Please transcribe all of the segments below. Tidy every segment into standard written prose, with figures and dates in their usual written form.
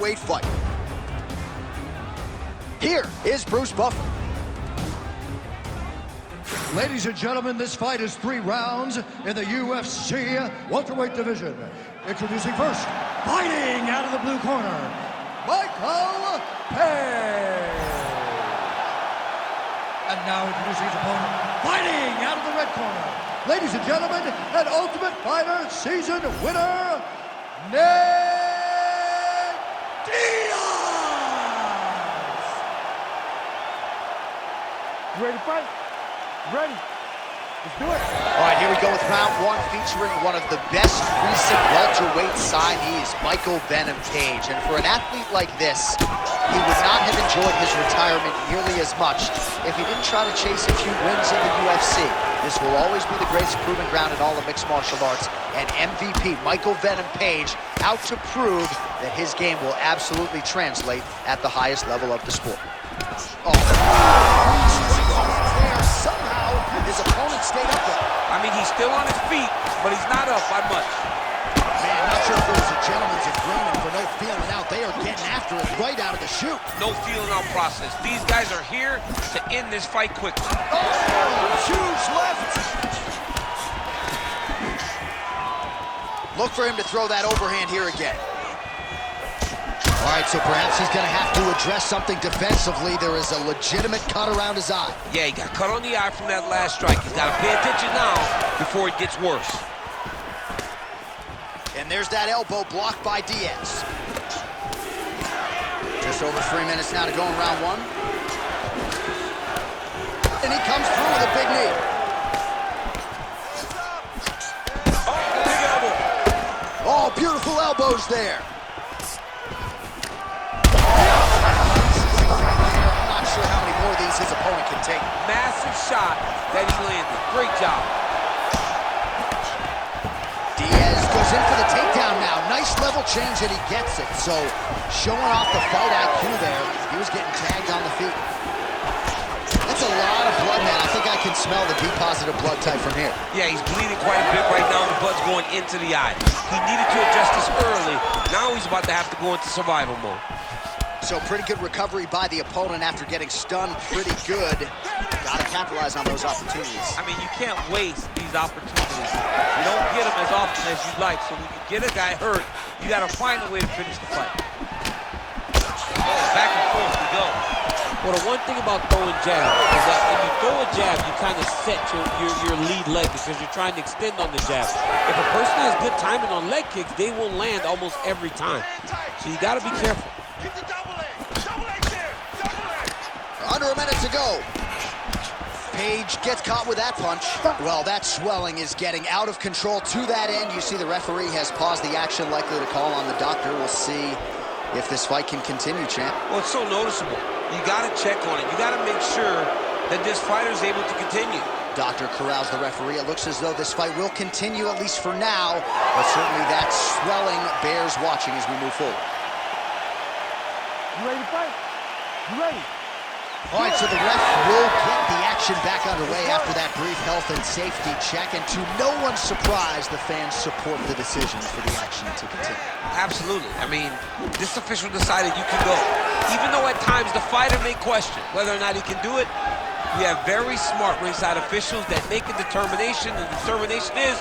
welterweight fight. Here is Bruce Buffer. Ladies and gentlemen, this fight is 3 rounds in the UFC welterweight division. Introducing first, fighting out of the blue corner, Michael Page. And now introducing his opponent, fighting out of the red corner. Ladies and gentlemen, an Ultimate Fighter season winner, Diaz. You ready to fight? Ready. Let's do it. All right, here we go with round 1, featuring one of the best recent welterweight signees, Michael Venom Page. And for an athlete like this, he would not have enjoyed his retirement nearly as much if he didn't try to chase a few wins in the UFC. This will always be the greatest proving ground in all of mixed martial arts. And MVP Michael Venom Page out to prove that his game will absolutely translate at the highest level of the sport. Somehow, his opponent stayed up there. I mean, he's still on his feet, but he's not up by much. Man, not sure if it was a gentleman's agreement for no feeling out. They are getting after it right out of the chute. No feeling out process. These guys are here to end this fight quickly. Oh, huge left. Look for him to throw that overhand here again. All right, so perhaps he's going to have to address something defensively. There is a legitimate cut around his eye. Yeah, he got cut on the eye from that last strike. He's got to pay attention now before it gets worse. And there's that elbow blocked by Diaz. Just over 3 minutes now to go in round 1. And he comes through with a big knee. Oh, big elbow. Oh, beautiful elbows there. How many more of these his opponent can take. Massive shot that he landed. Great job. Diaz goes in for the takedown now. Nice level change, and he gets it. So, showing off the fight IQ there. He was getting tagged on the feet. That's a lot of blood, man. I think I can smell the B-positive blood type from here. Yeah, he's bleeding quite a bit right now. The blood's going into the eye. He needed to adjust this early. Now he's about to have to go into survival mode. So pretty good recovery by the opponent after getting stunned pretty good. Got to capitalize on those opportunities. I mean, you can't waste these opportunities. You don't get them as often as you'd like. So when you get a guy hurt, you got to find a way to finish the fight. Oh, back and forth we go. Well, the one thing about throwing jab is that when you throw a jab, you kind of set your lead leg because you're trying to extend on the jab. If a person has good timing on leg kicks, they will land almost every time. So you got to be careful. Under a minute to go. Page gets caught with that punch. Well, that swelling is getting out of control. To that end, you see the referee has paused the action, likely to call on the doctor. We'll see if this fight can continue, champ. Well, it's so noticeable. You got to check on it. You got to make sure that this fighter is able to continue. Doctor corrals the referee. It looks as though this fight will continue, at least for now. But certainly that swelling bears watching as we move forward. You ready to fight? You ready? All right, so the ref will get the action back underway after that brief health and safety check. And to no one's surprise, the fans support the decision for the action to continue. Absolutely. I mean, this official decided you can go. Even though at times the fighter may question whether or not he can do it, we have very smart ringside officials that make a determination. The determination is,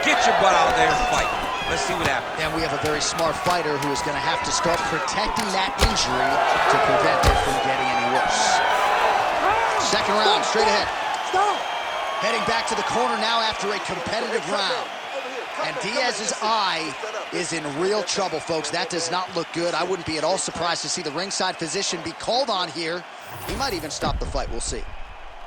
get your butt out there and fight. Let's see what happens. And we have a very smart fighter who is going to have to start protecting that injury to prevent it from getting any worse. Second round, straight ahead. Heading back to the corner now after a competitive round. And Diaz's eye is in real trouble, folks. That does not look good. I wouldn't be at all surprised to see the ringside physician be called on here. He might even stop the fight. We'll see.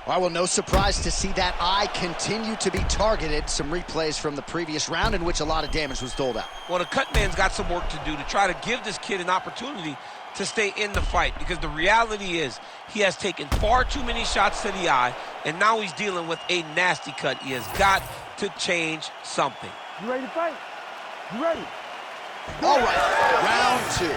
All right, well, no surprise to see that eye continue to be targeted. Some replays from the previous round in which a lot of damage was doled out. Well, the cut man's got some work to do to try to give this kid an opportunity to stay in the fight, because the reality is he has taken far too many shots to the eye, and now he's dealing with a nasty cut. He has got to change something. You ready to fight? You ready? All right, round 2.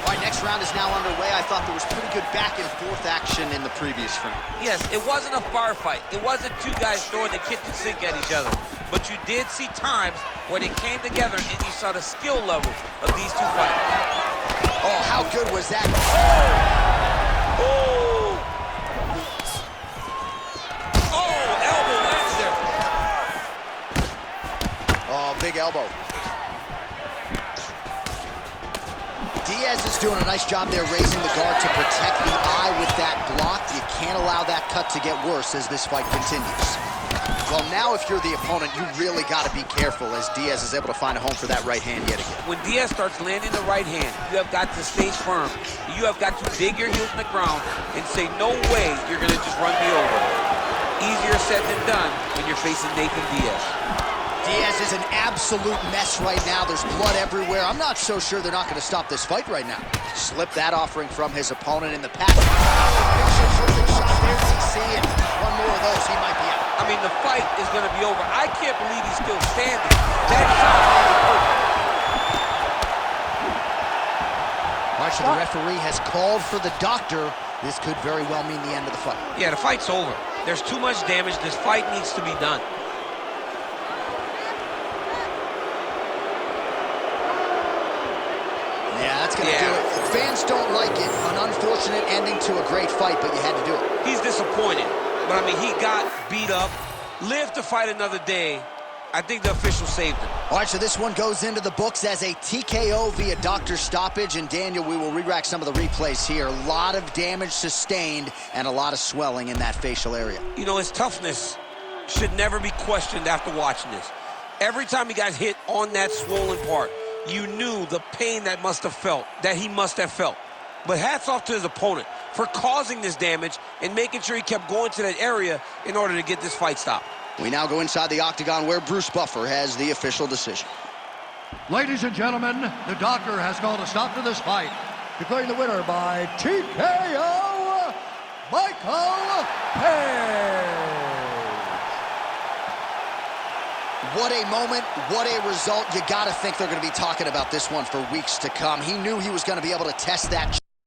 All right, next round is now underway. I thought there was pretty good back and forth action in the previous round. Yes, it wasn't a firefight. It wasn't two guys throwing the kitchen sink at each other. But you did see times where they came together and you saw the skill level of these two fighters. How good was that? Oh! Oh, elbow lands there. Oh, big elbow. Diaz is doing a nice job there raising the guard to protect the eye with that block. You can't allow that cut to get worse as this fight continues. Well, now if you're the opponent, you really got to be careful as Diaz is able to find a home for that right hand yet again. When Diaz starts landing the right hand, you have got to stay firm. You have got to dig your heels in the ground and say, no way you're going to just run me over. Easier said than done when you're facing Nathan Diaz. Diaz is an absolute mess right now. There's blood everywhere. I'm not so sure they're not going to stop this fight right now. Slip that offering from his opponent in the pack. Big shot there, DC, and one more of those, he might be out. I mean, the fight is going to be over. I can't believe he's still standing. That shot was perfect. All right, so the referee has called for the doctor. This could very well mean the end of the fight. Yeah, the fight's over. There's too much damage. This fight needs to be done. Yeah, that's going to do it. Fans don't like it. An unfortunate ending to a great fight, but you had to do it. He's disappointed. But, I mean, he got beat up, lived to fight another day. I think the official saved him. All right, so this one goes into the books as a TKO via doctor stoppage. And, Daniel, we will re-rack some of the replays here. A lot of damage sustained and a lot of swelling in that facial area. You know, his toughness should never be questioned after watching this. Every time he got hit on that swollen part, you knew the pain that he must have felt. But hats off to his opponent for causing this damage and making sure he kept going to that area in order to get this fight stopped. We now go inside the octagon where Bruce Buffer has the official decision. Ladies and gentlemen, the doctor has called a stop to this fight, declaring the winner by TKO, Michael Page. What a moment, what a result. You got to think they're going to be talking about this one for weeks to come. He knew he was going to be able to test that